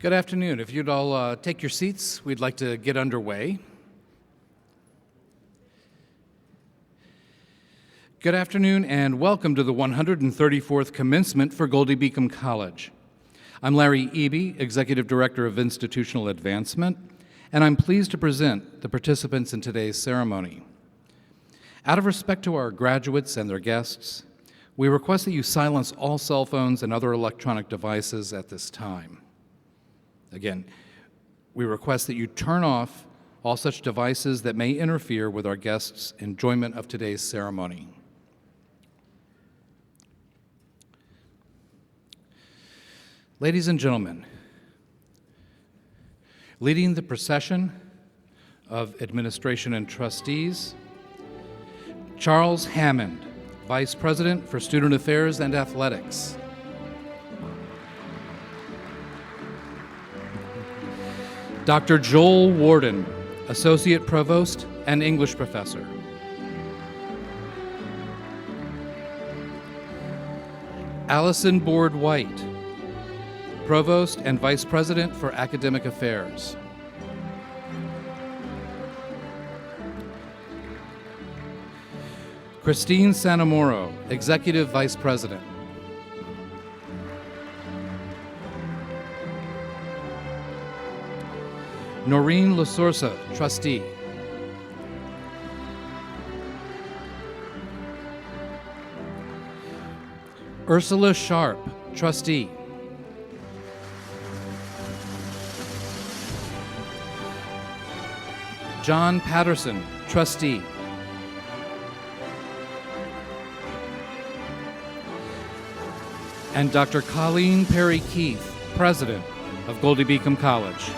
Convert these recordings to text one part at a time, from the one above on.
Good afternoon. If you'd all take your seats, we'd like to get underway. Good afternoon and welcome to the 134th Commencement for Goldey-Beacom College. I'm Larry Eby, Executive Director of Institutional Advancement, and I'm pleased to present the participants in today's ceremony. Out of respect to our graduates and their guests, we request that you silence all cell phones and other electronic devices at this time. Again, we request that you turn off all such devices that may interfere with our guests' enjoyment of today's ceremony. Ladies and gentlemen, leading the procession of administration and trustees, Charles Hammond, Vice President for Student Affairs and Athletics. Dr. Joel Warden, Associate Provost and English Professor. Allison Board White, Provost and Vice President for Academic Affairs. Christine Santamoro, Executive Vice President. Noreen Lasorsa, Trustee. Ursula Sharp, Trustee. John Patterson, Trustee. And Dr. Colleen Perry Keith, President of Goldey-Beacom College.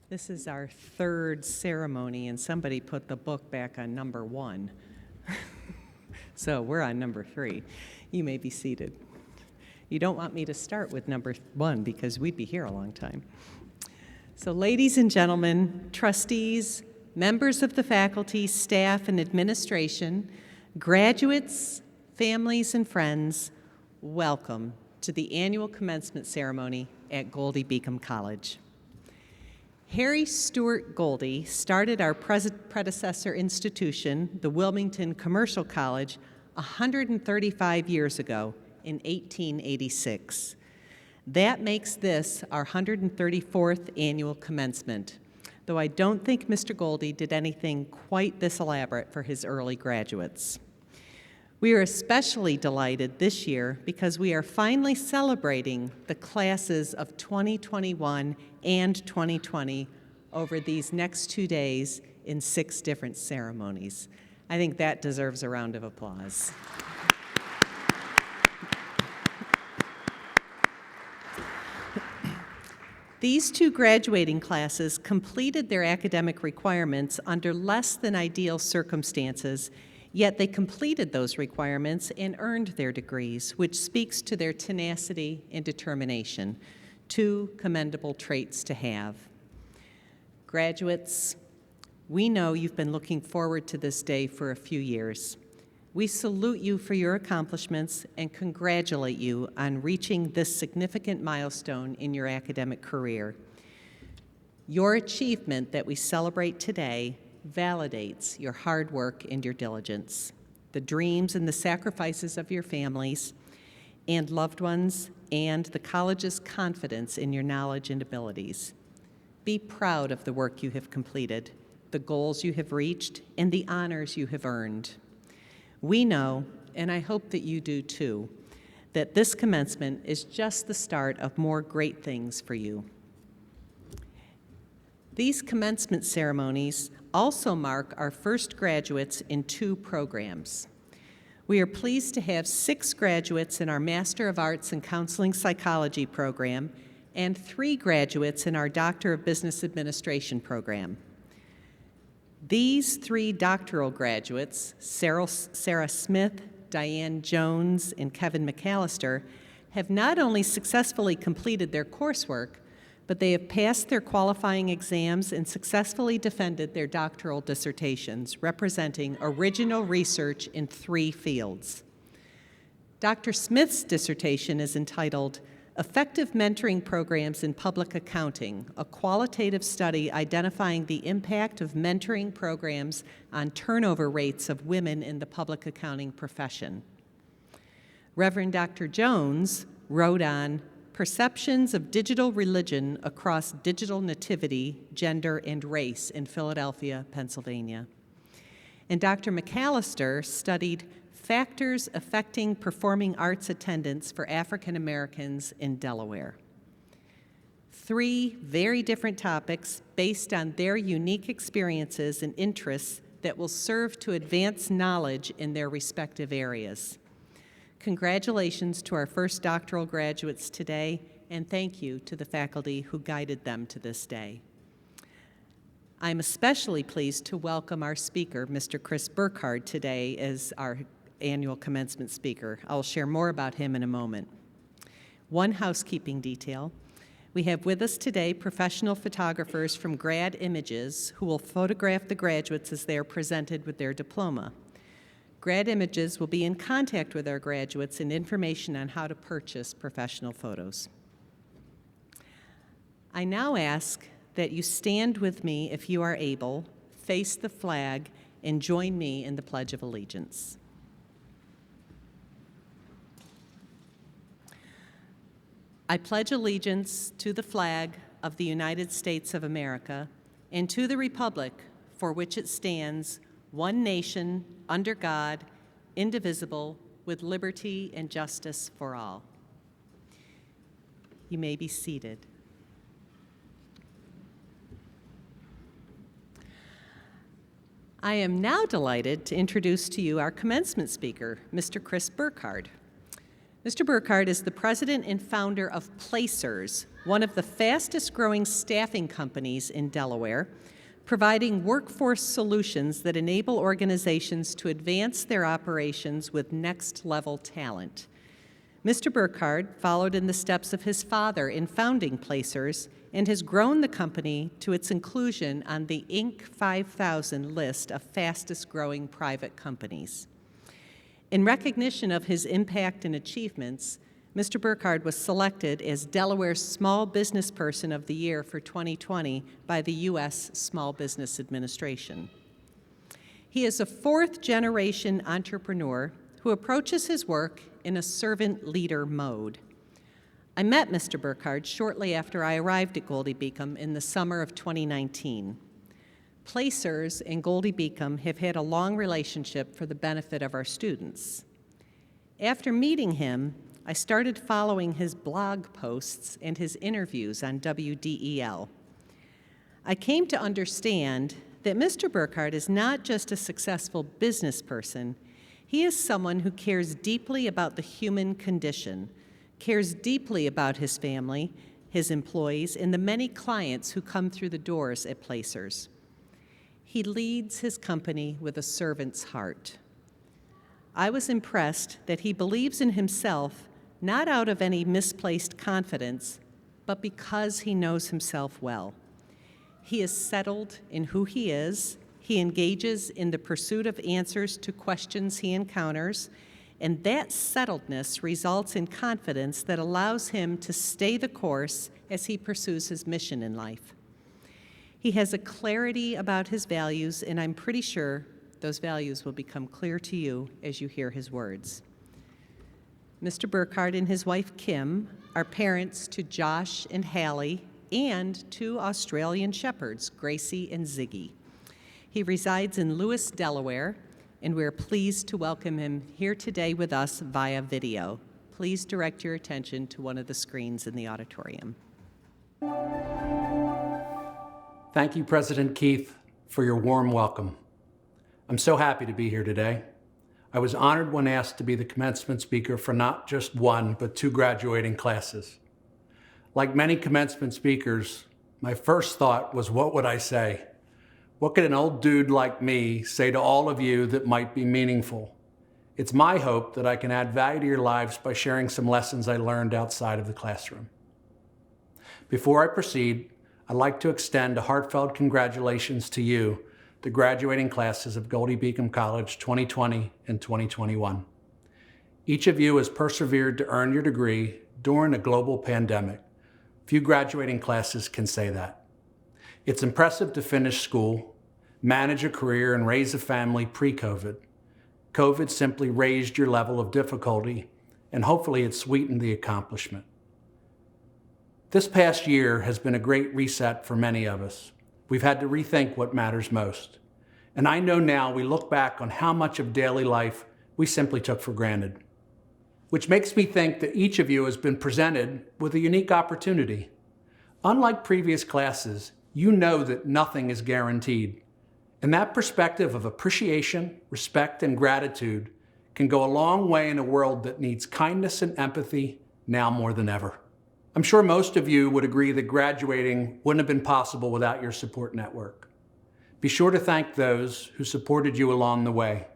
This is our third ceremony, and somebody put the book back on number 1. So we're on number 3. You may be seated. You don't want me to start with number 1 because we'd be here a long time. So ladies and gentlemen, trustees, members of the faculty, staff, and administration, graduates, families, and friends, welcome to the annual commencement ceremony at Goldey-Beacom College. Harry Stewart Goldey started our predecessor institution, the Wilmington Commercial College, 135 years ago in 1886. That makes this our 134th annual commencement, though I don't think Mr. Goldey did anything quite this elaborate for his early graduates. We are especially delighted this year because we are finally celebrating the classes of 2021 and 2020 over these next 2 days in 6 different ceremonies. I think that deserves a round of applause. These 2 graduating classes completed their academic requirements under less than ideal circumstances, yet they completed those requirements and earned their degrees, which speaks to their tenacity and determination, 2 commendable traits to have. Graduates, we know you've been looking forward to this day for a few years. We salute you for your accomplishments and congratulate you on reaching this significant milestone in your academic career. Your achievement that we celebrate today validates your hard work and your diligence, the dreams and the sacrifices of your families and loved ones, and the college's confidence in your knowledge and abilities. Be proud of the work you have completed, the goals you have reached, and the honors you have earned. We know, and I hope that you do too, that this commencement is just the start of more great things for you. These commencement ceremonies also mark our first graduates in 2 programs. We are pleased to have 6 graduates in our Master of Arts in Counseling Psychology program and 3 graduates in our Doctor of Business Administration program. These 3 doctoral graduates, Sarah Smith, Diane Jones, and Kevin McAllister, have not only successfully completed their coursework, but they have passed their qualifying exams and successfully defended their doctoral dissertations, representing original research in 3 fields. Dr. Smith's dissertation is entitled Effective Mentoring Programs in Public Accounting, a qualitative study identifying the impact of mentoring programs on turnover rates of women in the public accounting profession. Reverend Dr. Jones wrote on Perceptions of Digital Religion Across Digital Nativity, Gender, and Race in Philadelphia, Pennsylvania. And Dr. McAllister studied Factors Affecting Performing Arts Attendance for African Americans in Delaware. 3 very different topics based on their unique experiences and interests that will serve to advance knowledge in their respective areas. Congratulations to our first doctoral graduates today, and thank you to the faculty who guided them to this day. I'm especially pleased to welcome our speaker, Mr. Chris Burkhardt, today as our annual commencement speaker. I'll share more about him in a moment. One housekeeping detail. We have with us today professional photographers from Grad Images who will photograph the graduates as they are presented with their diploma. Grad Images will be in contact with our graduates and information on how to purchase professional photos. I now ask that you stand with me if you are able, face the flag, and join me in the Pledge of Allegiance. I pledge allegiance to the flag of the United States of America and to the republic for which it stands, one nation, under God, indivisible, with liberty and justice for all. You may be seated. I am now delighted to introduce to you our commencement speaker, Mr. Chris Burkhardt. Mr. Burkhardt is the president and founder of Placers, one of the fastest-growing staffing companies in Delaware, providing workforce solutions that enable organizations to advance their operations with next-level talent. Mr. Burkhardt followed in the steps of his father in founding Placers and has grown the company to its inclusion on the Inc. 5000 list of fastest-growing private companies. In recognition of his impact and achievements, Mr. Burkhardt was selected as Delaware's Small Business Person of the Year for 2020 by the U.S. Small Business Administration. He is a 4th-generation entrepreneur who approaches his work in a servant leader mode. I met Mr. Burkhardt shortly after I arrived at Goldey-Beacom in the summer of 2019. Placers and Goldey-Beacom have had a long relationship for the benefit of our students. After meeting him, I started following his blog posts and his interviews on WDEL. I came to understand that Mr. Burkhardt is not just a successful business person, he is someone who cares deeply about the human condition, cares deeply about his family, his employees, and the many clients who come through the doors at Placers. He leads his company with a servant's heart. I was impressed that he believes in himself not out of any misplaced confidence, but because he knows himself well. He is settled in who he is, he engages in the pursuit of answers to questions he encounters, and that settledness results in confidence that allows him to stay the course as he pursues his mission in life. He has a clarity about his values, and I'm pretty sure those values will become clear to you as you hear his words. Mr. Burkhardt and his wife, Kim, are parents to Josh and Hallie and 2 Australian shepherds, Gracie and Ziggy. He resides in Lewis, Delaware, and we're pleased to welcome him here today with us via video. Please direct your attention to one of the screens in the auditorium. Thank you, President Keith, for your warm welcome. I'm so happy to be here today. I was honored when asked to be the commencement speaker for not just one, but 2 graduating classes. Like many commencement speakers, my first thought was, what would I say? What could an old dude like me say to all of you that might be meaningful? It's my hope that I can add value to your lives by sharing some lessons I learned outside of the classroom. Before I proceed, I'd like to extend a heartfelt congratulations to you, the graduating classes of Goldey-Beacom College 2020 and 2021. Each of you has persevered to earn your degree during a global pandemic. Few graduating classes can say that. It's impressive to finish school, manage a career, and raise a family pre-COVID. COVID simply raised your level of difficulty, and hopefully it sweetened the accomplishment. This past year has been a great reset for many of us. We've had to rethink what matters most. And I know now we look back on how much of daily life we simply took for granted. Which makes me think that each of you has been presented with a unique opportunity. Unlike previous classes, you know that nothing is guaranteed. And that perspective of appreciation, respect, and gratitude can go a long way in a world that needs kindness and empathy now more than ever. I'm sure most of you would agree that graduating wouldn't have been possible without your support network. Be sure to thank those who supported you along the way,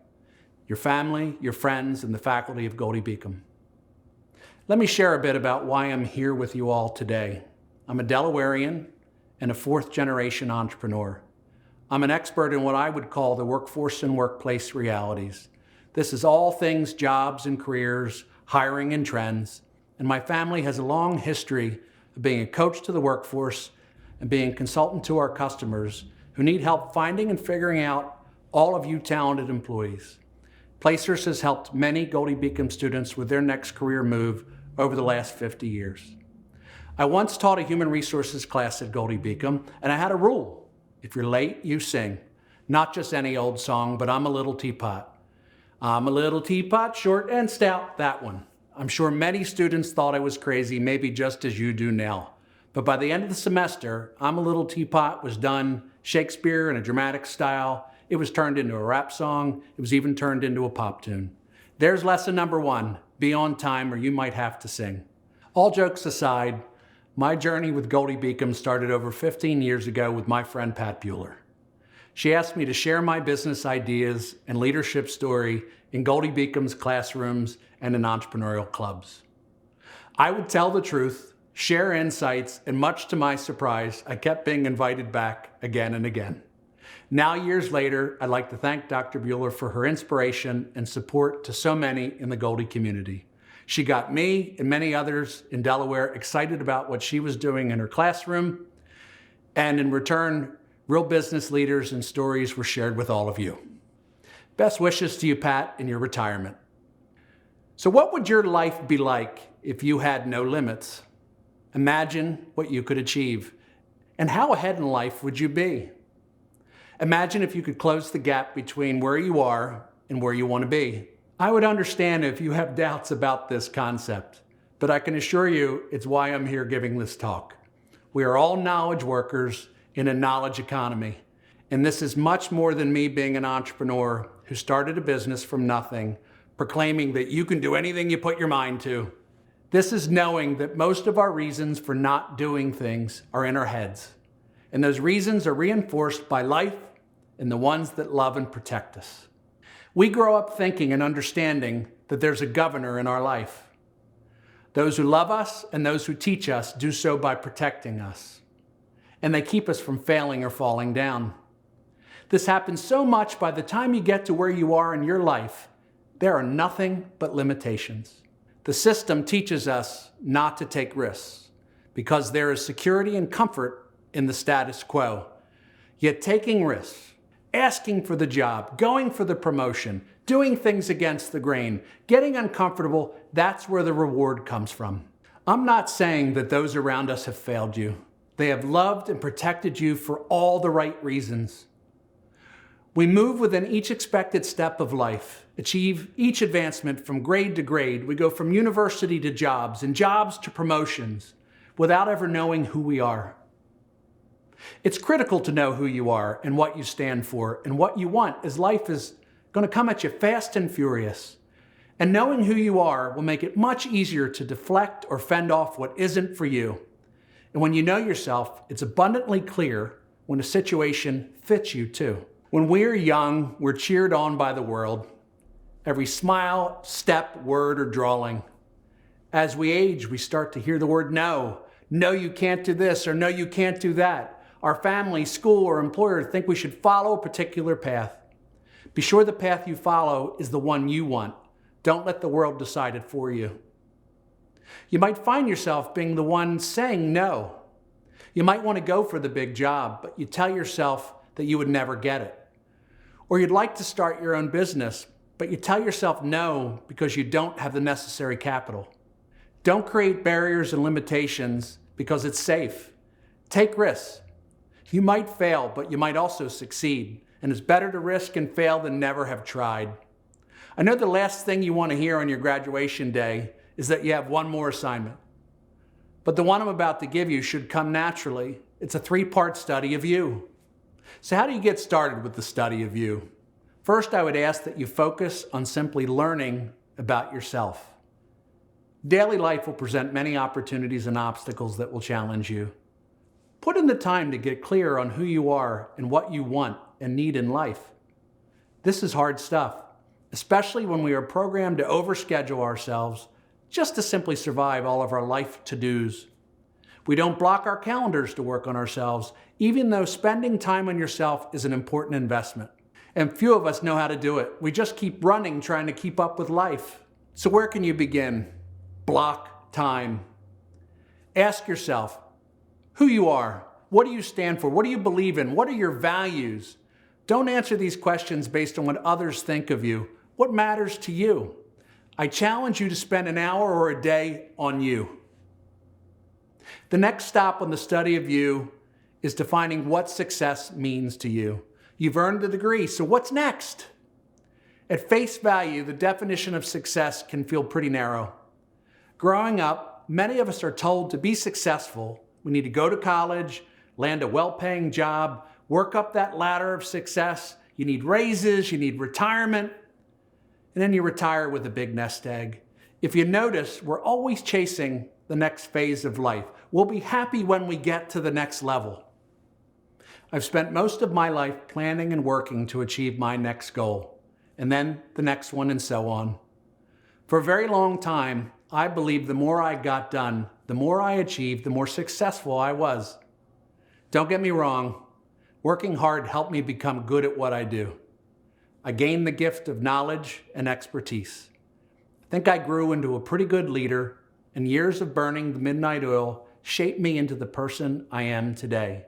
your family, your friends, and the faculty of Goldey-Beacom. Let me share a bit about why I'm here with you all today. I'm a Delawarean and a 4th-generation entrepreneur. I'm an expert in what I would call the workforce and workplace realities. This is all things jobs and careers, hiring and trends, and my family has a long history of being a coach to the workforce and being a consultant to our customers who need help finding and figuring out all of you talented employees. Placers has helped many Goldey-Beacom students with their next career move over the last 50 years. I once taught a human resources class at Goldey-Beacom, and I had a rule. If you're late, you sing. Not just any old song, but I'm a little teapot. I'm a little teapot, short and stout, that one. I'm sure many students thought I was crazy, maybe just as you do now. But by the end of the semester, I'm a little teapot was done Shakespeare in a dramatic style. It was turned into a rap song. It was even turned into a pop tune. There's lesson number 1, be on time or you might have to sing. All jokes aside, my journey with Goldey-Beacom started over 15 years ago with my friend Pat Bueller. She asked me to share my business ideas and leadership story in Goldey-Beacom's classrooms and in entrepreneurial clubs. I would tell the truth, share insights, and much to my surprise, I kept being invited back again and again. Now, years later, I'd like to thank Dr. Bueller for her inspiration and support to so many in the Goldey community. She got me and many others in Delaware excited about what she was doing in her classroom, and in return, real business leaders and stories were shared with all of you. Best wishes to you, Pat, in your retirement. So what would your life be like if you had no limits? Imagine what you could achieve. And how ahead in life would you be? Imagine if you could close the gap between where you are and where you want to be. I would understand if you have doubts about this concept, but I can assure you it's why I'm here giving this talk. We are all knowledge workers in a knowledge economy, and this is much more than me being an entrepreneur who started a business from nothing, proclaiming that you can do anything you put your mind to. This is knowing that most of our reasons for not doing things are in our heads, and those reasons are reinforced by life and the ones that love and protect us. We grow up thinking and understanding that there's a governor in our life. Those who love us and those who teach us do so by protecting us, and they keep us from failing or falling down. This happens so much by the time you get to where you are in your life, there are nothing but limitations. The system teaches us not to take risks because there is security and comfort in the status quo. Yet taking risks, asking for the job, going for the promotion, doing things against the grain, getting uncomfortable, that's where the reward comes from. I'm not saying that those around us have failed you. They have loved and protected you for all the right reasons. We move within each expected step of life, achieve each advancement from grade to grade. We go from university to jobs and jobs to promotions without ever knowing who we are. It's critical to know who you are and what you stand for and what you want, as life is going to come at you fast and furious. And knowing who you are will make it much easier to deflect or fend off what isn't for you. And when you know yourself, it's abundantly clear when a situation fits you too. When we're young, we're cheered on by the world. Every smile, step, word, or drawing. As we age, we start to hear the word no. No, you can't do this, or no, you can't do that. Our family, school, or employer think we should follow a particular path. Be sure the path you follow is the one you want. Don't let the world decide it for you. You might find yourself being the one saying no. You might want to go for the big job, but you tell yourself that you would never get it. Or you'd like to start your own business, but you tell yourself no because you don't have the necessary capital. Don't create barriers and limitations because it's safe. Take risks. You might fail, but you might also succeed, and it's better to risk and fail than never have tried. I know the last thing you want to hear on your graduation day is that you have one more assignment. But the one I'm about to give you should come naturally. It's a 3-part study of you. So how do you get started with the study of you? First, I would ask that you focus on simply learning about yourself. Daily life will present many opportunities and obstacles that will challenge you. Put in the time to get clear on who you are and what you want and need in life. This is hard stuff, especially when we are programmed to overschedule ourselves just to simply survive all of our life to-dos. We don't block our calendars to work on ourselves, even though spending time on yourself is an important investment. And few of us know how to do it. We just keep running, trying to keep up with life. So where can you begin? Block time. Ask yourself who you are. What do you stand for? What do you believe in? What are your values? Don't answer these questions based on what others think of you. What matters to you? I challenge you to spend an hour or a day on you. The next stop on the study of you is defining what success means to you. You've earned the degree, so what's next? At face value, the definition of success can feel pretty narrow. Growing up, many of us are told to be successful, we need to go to college, land a well-paying job, work up that ladder of success. You need raises, you need retirement, and then you retire with a big nest egg. If you notice, we're always chasing the next phase of life. We'll be happy when we get to the next level. I've spent most of my life planning and working to achieve my next goal, and then the next one, and so on. For a very long time, I believed the more I got done, the more I achieved, the more successful I was. Don't get me wrong, working hard helped me become good at what I do. I gained the gift of knowledge and expertise. I think I grew into a pretty good leader, and years of burning the midnight oil shaped me into the person I am today.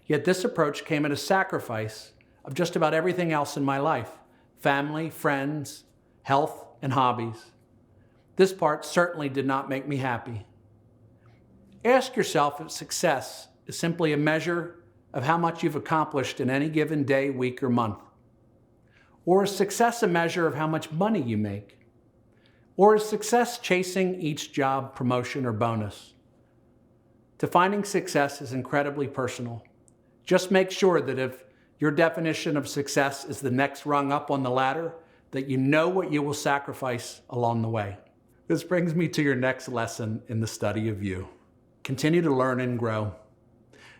Yet this approach came at a sacrifice of just about everything else in my life: family, friends, health, and hobbies. This part certainly did not make me happy. Ask yourself if success is simply a measure of how much you've accomplished in any given day, week, or month. Or is success a measure of how much money you make? Or is success chasing each job, promotion, or bonus? Defining success is incredibly personal. Just make sure that if your definition of success is the next rung up on the ladder, that you know what you will sacrifice along the way. This brings me to your next lesson in the study of you. Continue to learn and grow.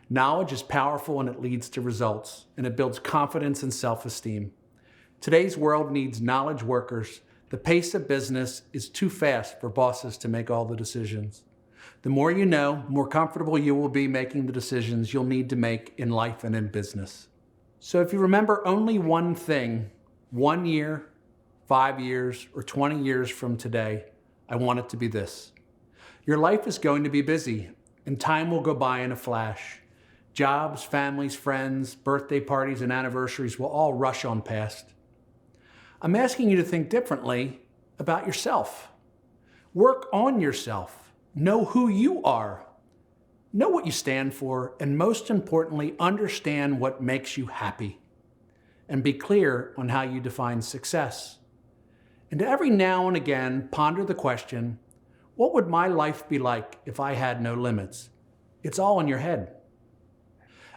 Knowledge is powerful and it leads to results, and it builds confidence and self-esteem. Today's world needs knowledge workers. The pace of business is too fast for bosses to make all the decisions. The more you know, the more comfortable you will be making the decisions you'll need to make in life and in business. So if you remember only one thing, 1 year, 5 years, or 20 years from today, I want it to be this. Your life is going to be busy, and time will go by in a flash. Jobs, families, friends, birthday parties, and anniversaries will all rush on past. I'm asking you to think differently about yourself. Work on yourself. Know who you are. Know what you stand for, and most importantly, understand what makes you happy. And be clear on how you define success. And every now and again, ponder the question, what would my life be like if I had no limits? It's all in your head.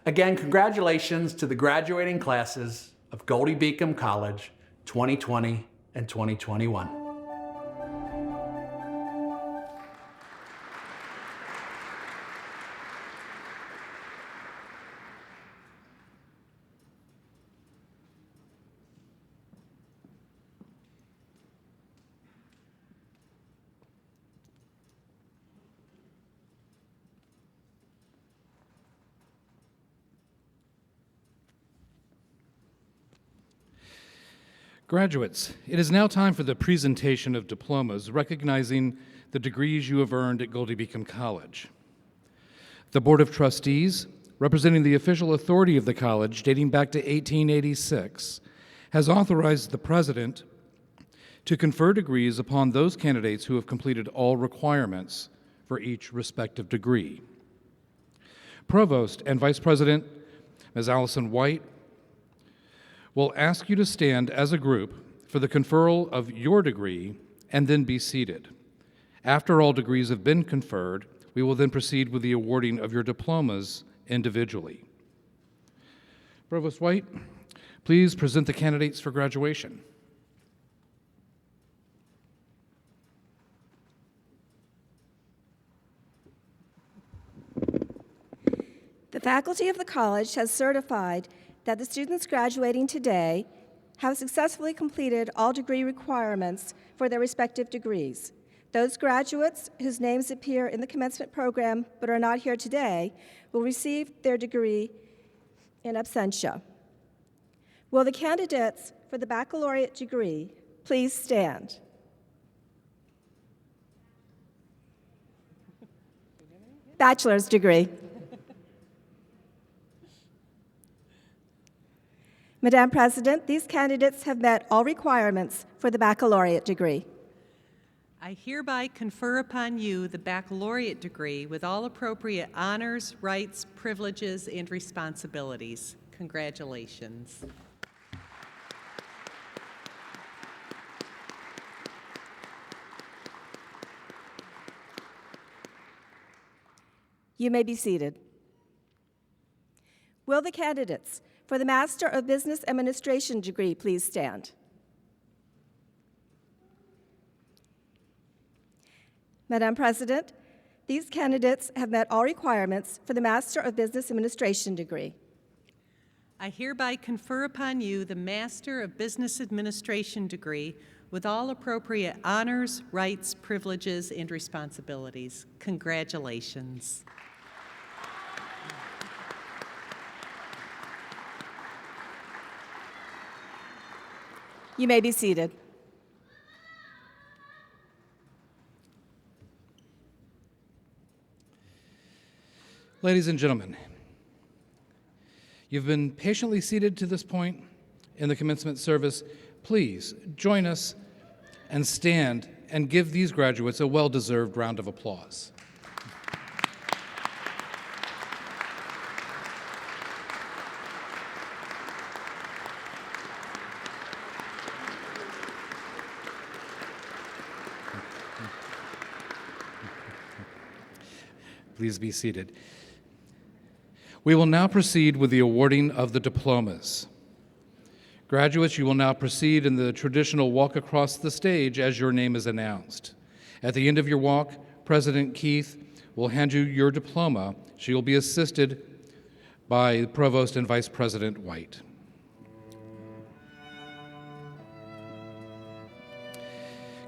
Again, congratulations to the graduating classes of Goldey-Beacom College. 2020 and 2021. Graduates, it is now time for the presentation of diplomas recognizing the degrees you have earned at Goldey-Beacom College. The Board of Trustees, representing the official authority of the college dating back to 1886, has authorized the President to confer degrees upon those candidates who have completed all requirements for each respective degree. Provost and Vice President Ms. Allison White will ask you to stand as a group for the conferral of your degree and then be seated. After all degrees have been conferred, we will then proceed with the awarding of your diplomas individually. Provost White, please present the candidates for graduation. The faculty of the college has certified that the students graduating today have successfully completed all degree requirements for their respective degrees. Those graduates whose names appear in the commencement program but are not here today will receive their degree in absentia. Will the candidates for the baccalaureate degree please stand? Bachelor's degree. Madam President, these candidates have met all requirements for the baccalaureate degree. I hereby confer upon you the baccalaureate degree with all appropriate honors, rights, privileges, and responsibilities. Congratulations. You may be seated. Will the candidates for the Master of Business Administration degree please stand? Madam President, these candidates have met all requirements for the Master of Business Administration degree. I hereby confer upon you the Master of Business Administration degree with all appropriate honors, rights, privileges, and responsibilities. Congratulations. You may be seated. Ladies and gentlemen, you've been patiently seated to this point in the commencement service. Please join us and stand and give these graduates a well-deserved round of applause. Please be seated. We will now proceed with the awarding of the diplomas. Graduates, you will now proceed in the traditional walk across the stage as your name is announced. At the end of your walk, President Keith will hand you your diploma. She will be assisted by Provost and Vice President White.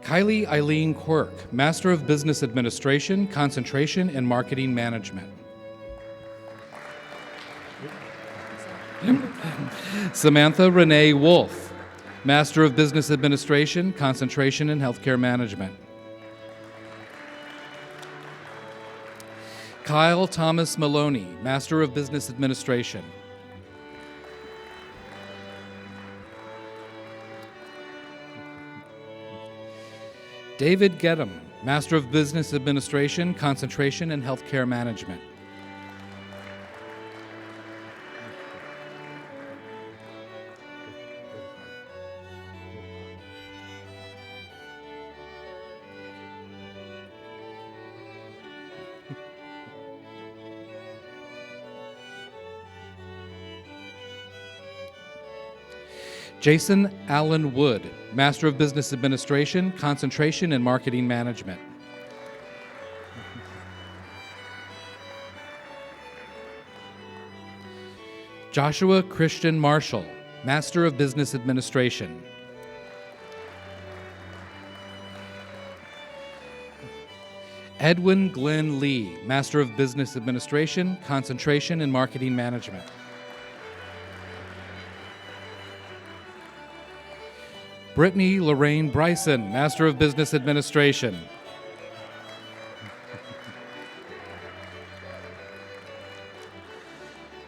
Kylie Eileen Quirk, Master of Business Administration, Concentration, and Marketing Management. Samantha Renee Wolf, Master of Business Administration, Concentration, and Healthcare Management. Kyle Thomas Maloney, Master of Business Administration. David Gedham, Master of Business Administration, Concentration, and Healthcare Management. Jason Allen Wood, Master of Business Administration, concentration in Marketing Management. Joshua Christian Marshall, Master of Business Administration. Edwin Glenn Lee, Master of Business Administration, concentration in Marketing Management. Brittany Lorraine Bryson, Master of Business Administration.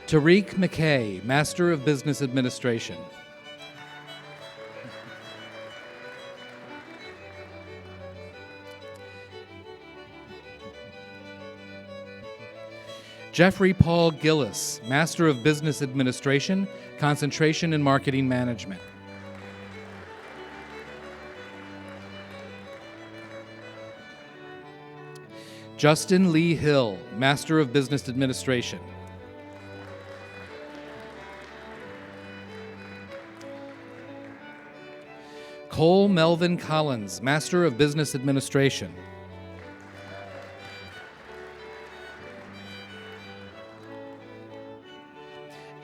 Tariq McKay, Master of Business Administration. Jeffrey Paul Gillis, Master of Business Administration, concentration in Marketing Management. Justin Lee Hill, Master of Business Administration. Cole Melvin Collins, Master of Business Administration.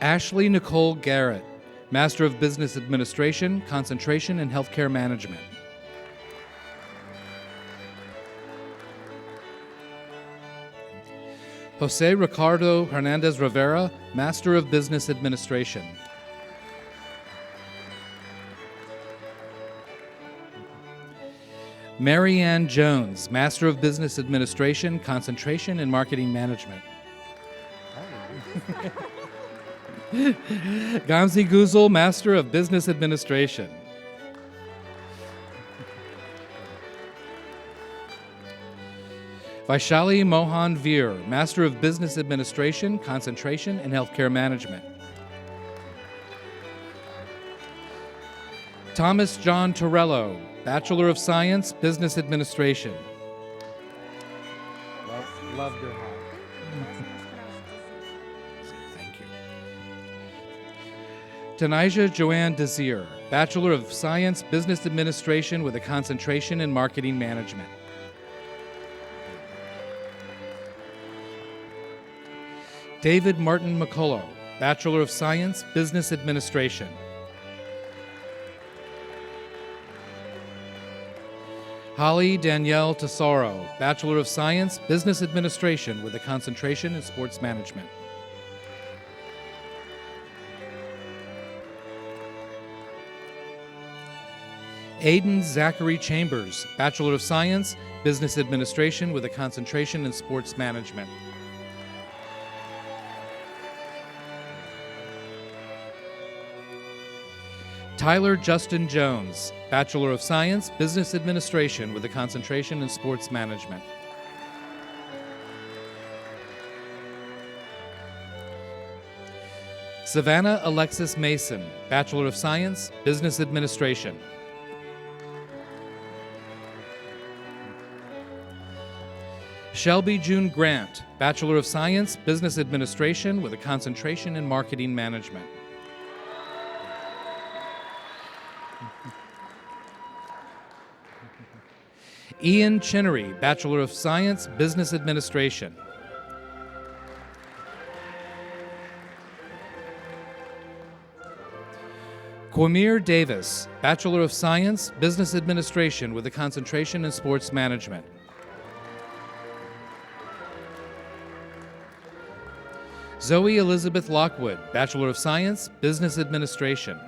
Ashley Nicole Garrett, Master of Business Administration, concentration in Healthcare Management. Jose Ricardo Hernandez Rivera, Master of Business Administration. Mary Ann Jones, Master of Business Administration, concentration in Marketing Management. Gamze Guzel, Master of Business Administration. Vaishali Mohan Veer, Master of Business Administration, concentration in Healthcare Management. Thomas John Torello, Bachelor of Science, Business Administration. Loved your hat. Thank you. Tanijah Joanne Desir, Bachelor of Science, Business Administration with a concentration in Marketing Management. David Martin McCullough, Bachelor of Science, Business Administration. Holly Danielle Tesoro, Bachelor of Science, Business Administration with a concentration in Sports Management. Aiden Zachary Chambers, Bachelor of Science, Business Administration with a concentration in Sports Management. Tyler Justin Jones, Bachelor of Science, Business Administration with a concentration in Sports Management. Savannah Alexis Mason, Bachelor of Science, Business Administration. Shelby June Grant, Bachelor of Science, Business Administration with a concentration in Marketing Management. Ian Chinnery, Bachelor of Science, Business Administration. Quamir Davis, Bachelor of Science, Business Administration with a concentration in Sports Management. Zoe Elizabeth Lockwood, Bachelor of Science, Business Administration.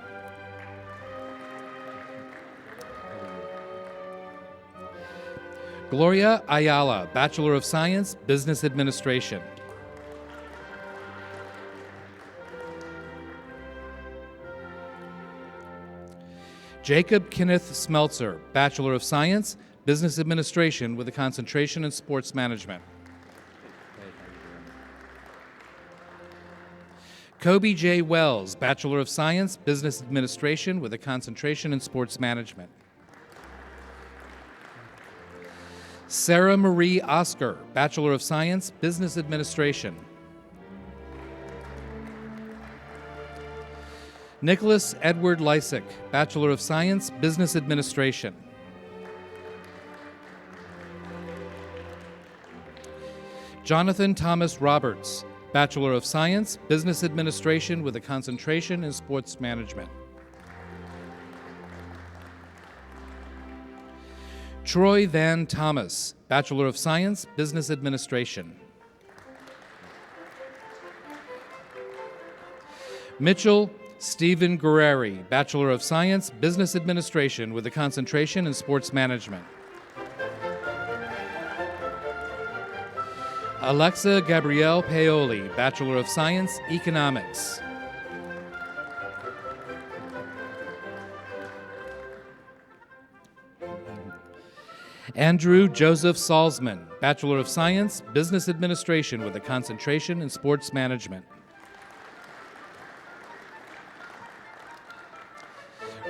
Gloria Ayala, Bachelor of Science, Business Administration. Jacob Kenneth Smeltzer, Bachelor of Science, Business Administration with a concentration in Sports Management. Kobe J. Wells, Bachelor of Science, Business Administration with a concentration in Sports Management. Sarah Marie Oscar, Bachelor of Science, Business Administration. Nicholas Edward Lysick, Bachelor of Science, Business Administration. Jonathan Thomas Roberts, Bachelor of Science, Business Administration with a concentration in Sports Management. Troy Van Thomas, Bachelor of Science, Business Administration. Mitchell Stephen Guerreri, Bachelor of Science, Business Administration with a concentration in Sports Management. Alexa Gabrielle Paoli, Bachelor of Science, Economics. Andrew Joseph Salzman, Bachelor of Science, Business Administration with a concentration in Sports Management.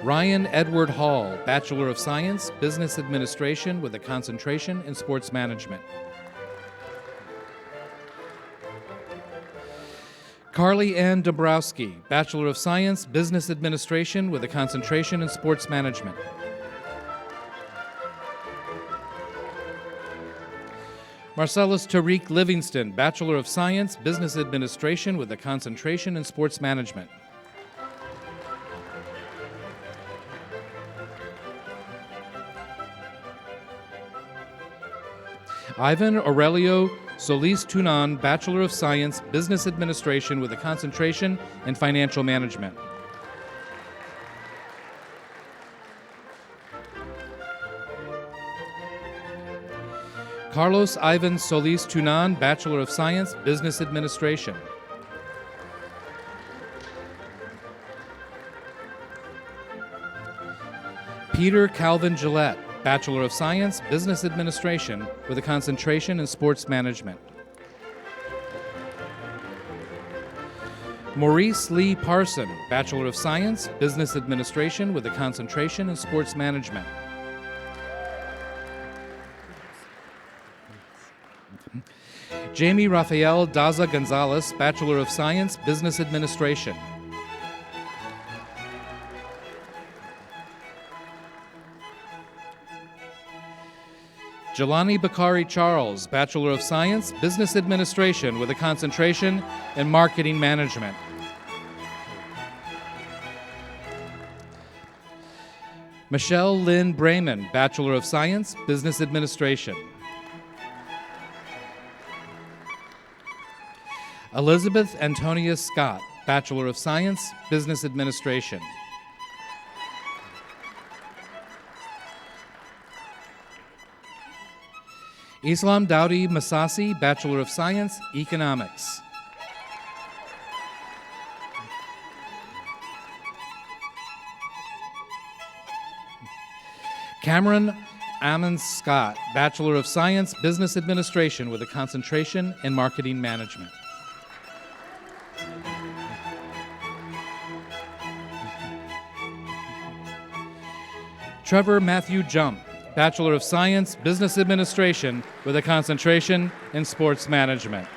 Ryan Edward Hall, Bachelor of Science, Business Administration with a concentration in Sports Management. Carly Ann Dombrowski, Bachelor of Science, Business Administration with a concentration in Sports Management. Marcellus Tariq Livingston, Bachelor of Science, Business Administration with a concentration in Sports Management. Ivan Aurelio Solis Tunan, Bachelor of Science, Business Administration with a concentration in Financial Management. Carlos Ivan Solis Tunan, Bachelor of Science, Business Administration. Peter Calvin Gillette, Bachelor of Science, Business Administration with a concentration in Sports Management. Maurice Lee Parson, Bachelor of Science, Business Administration with a concentration in Sports Management. Jamie Rafael Daza Gonzalez, Bachelor of Science, Business Administration. Jelani Bakari Charles, Bachelor of Science, Business Administration with a concentration in Marketing Management. Michelle Lynn Brayman, Bachelor of Science, Business Administration. Elizabeth Antonia Scott, Bachelor of Science, Business Administration. Islam Dowdy Masasi, Bachelor of Science, Economics. Cameron Ammons Scott, Bachelor of Science, Business Administration with a concentration in Marketing Management. Trevor Matthew Jump, Bachelor of Science, Business Administration with a concentration in Sports Management.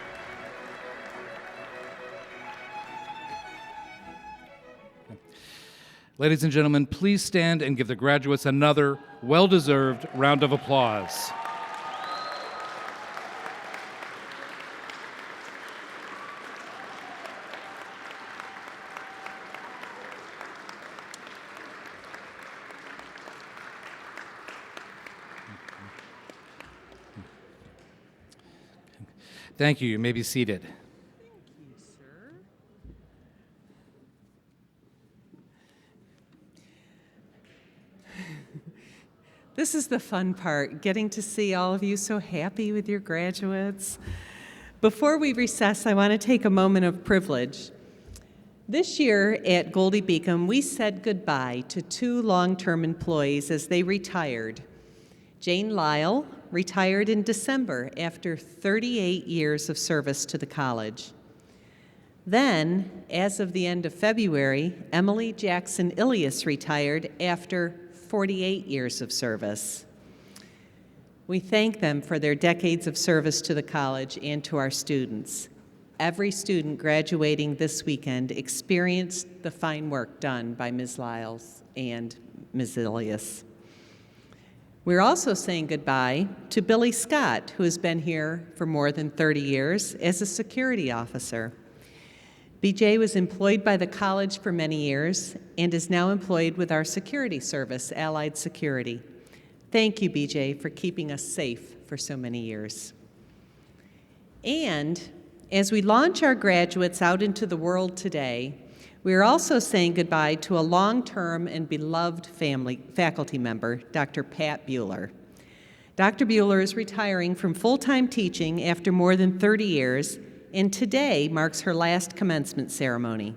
Ladies and gentlemen, please stand and give the graduates another well-deserved round of applause. Thank you. You may be seated. Thank you, sir. This is the fun part, getting to see all of you so happy with your graduates. Before we recess, I want to take a moment of privilege. This year at Goldey-Beacom, we said goodbye to 2 long-term employees as they retired. Jane Lyle retired in December after 38 years of service to the college. Then, as of the end of February, Emily Jackson Ilias retired after 48 years of service. We thank them for their decades of service to the college and to our students. every student graduating this weekend experienced the fine work done by Ms. Lyles and Ms. Ilias. We're also saying goodbye to Billy Scott, who has been here for more than 30 years as a security officer. BJ was employed by the college for many years and is now employed with our security service, Allied Security. Thank you, BJ, for keeping us safe for so many years. And as we launch our graduates out into the world today, we are also saying goodbye to a long-term and beloved faculty member, Dr. Pat Bueller. Dr. Bueller is retiring from full-time teaching after more than 30 years, and today marks her last commencement ceremony.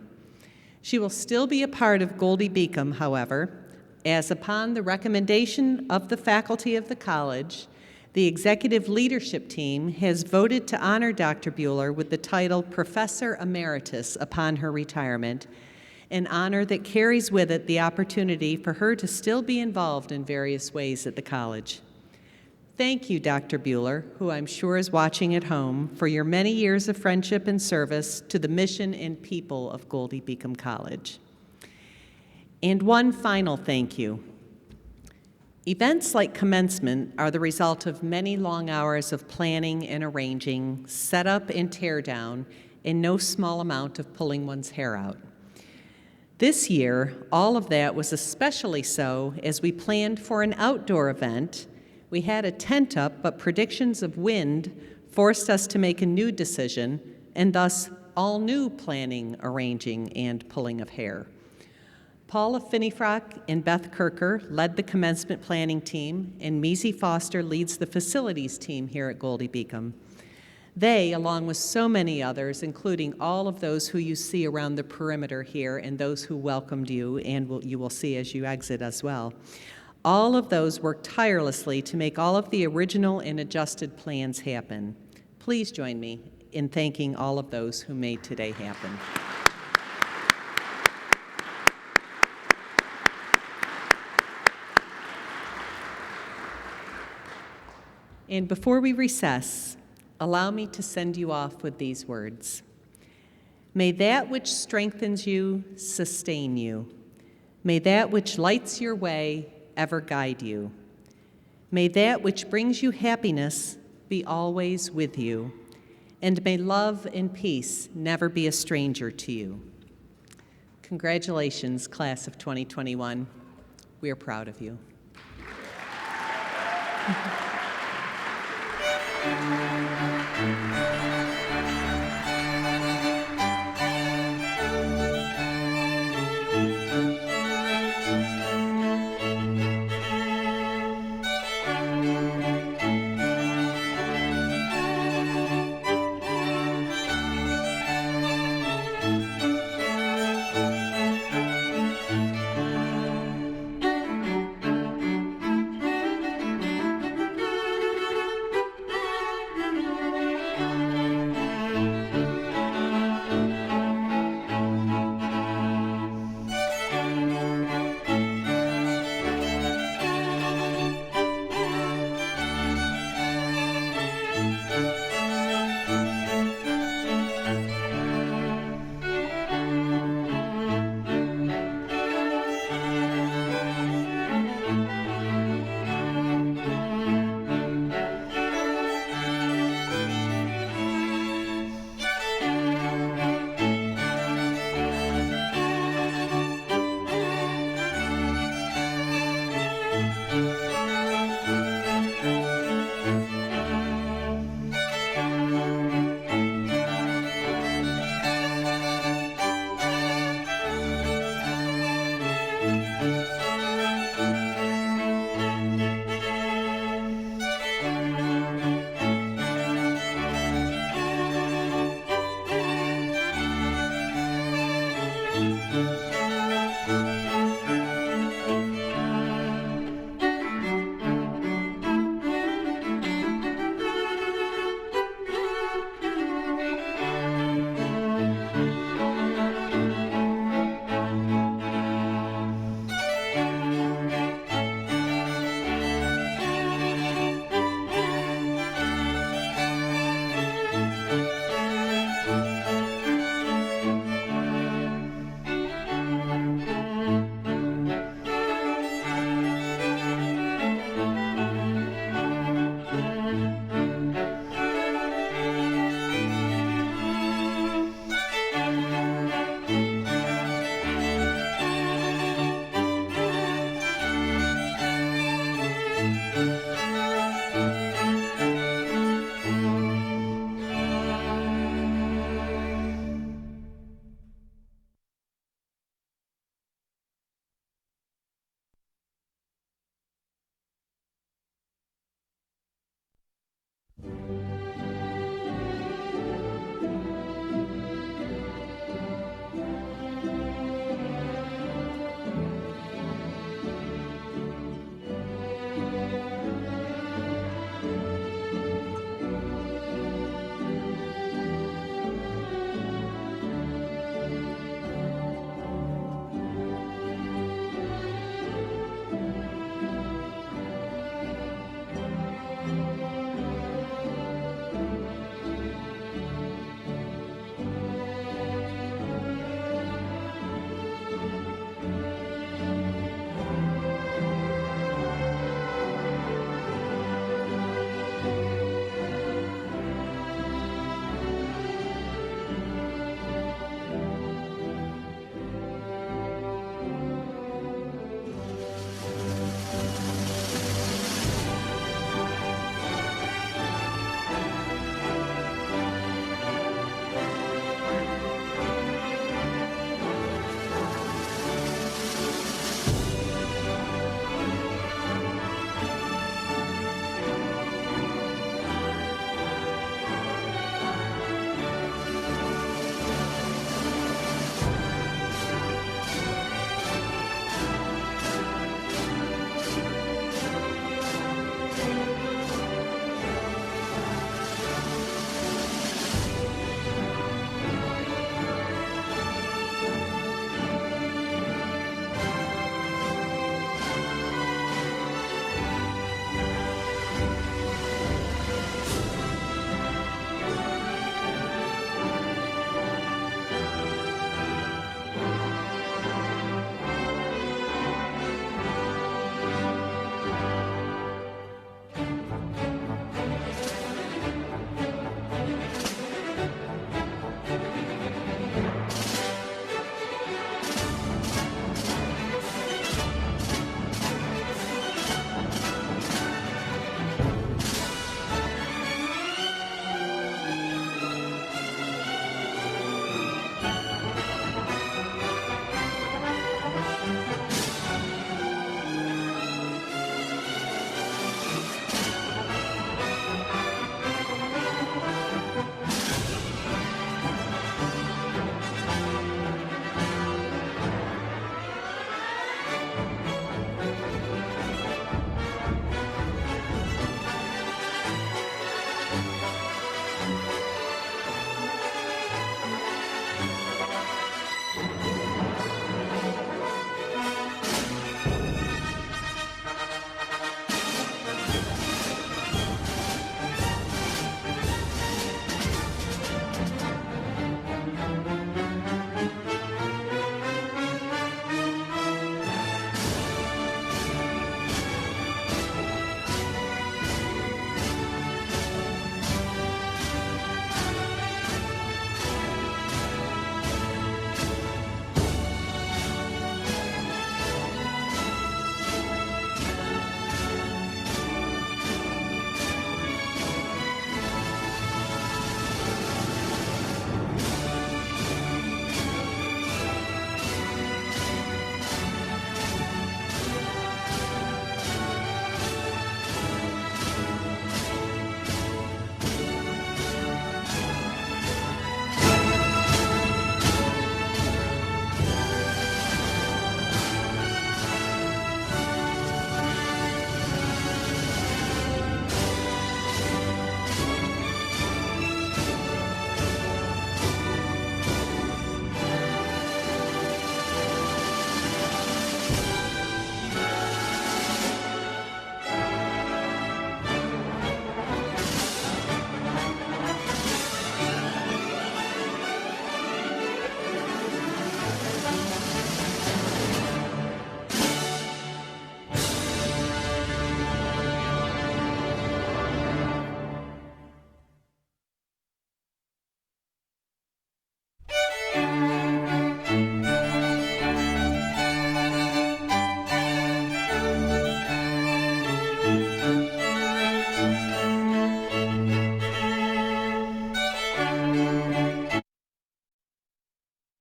She will still be a part of Goldey-Beacom, however, as upon the recommendation of the faculty of the college, the executive leadership team has voted to honor Dr. Bueller with the title Professor Emeritus upon her retirement, an honor that carries with it the opportunity for her to still be involved in various ways at the college. Thank you, Dr. Bueller, who I'm sure is watching at home, for your many years of friendship and service to the mission and people of Goldey-Beacom College. And one final thank you. Events like commencement are the result of many long hours of planning and arranging, setup and tear down, and no small amount of pulling one's hair out. This year, all of that was especially so as we planned for an outdoor event. We had a tent up, but predictions of wind forced us to make a new decision, and thus all new planning, arranging, and pulling of hair. Paula Finneyfrock and Beth Kirker led the commencement planning team, and Measy Foster leads the facilities team here at Goldey-Beacom. They, along with so many others, including all of those who you see around the perimeter here and those who welcomed you and you will see as you exit as well, all of those worked tirelessly to make all of the original and adjusted plans happen. Please join me in thanking all of those who made today happen. And before we recess, allow me to send you off with these words. May that which strengthens you sustain you. May that which lights your way ever guide you. May that which brings you happiness be always with you. And may love and peace never be a stranger to you. Congratulations, class of 2021. We are proud of you.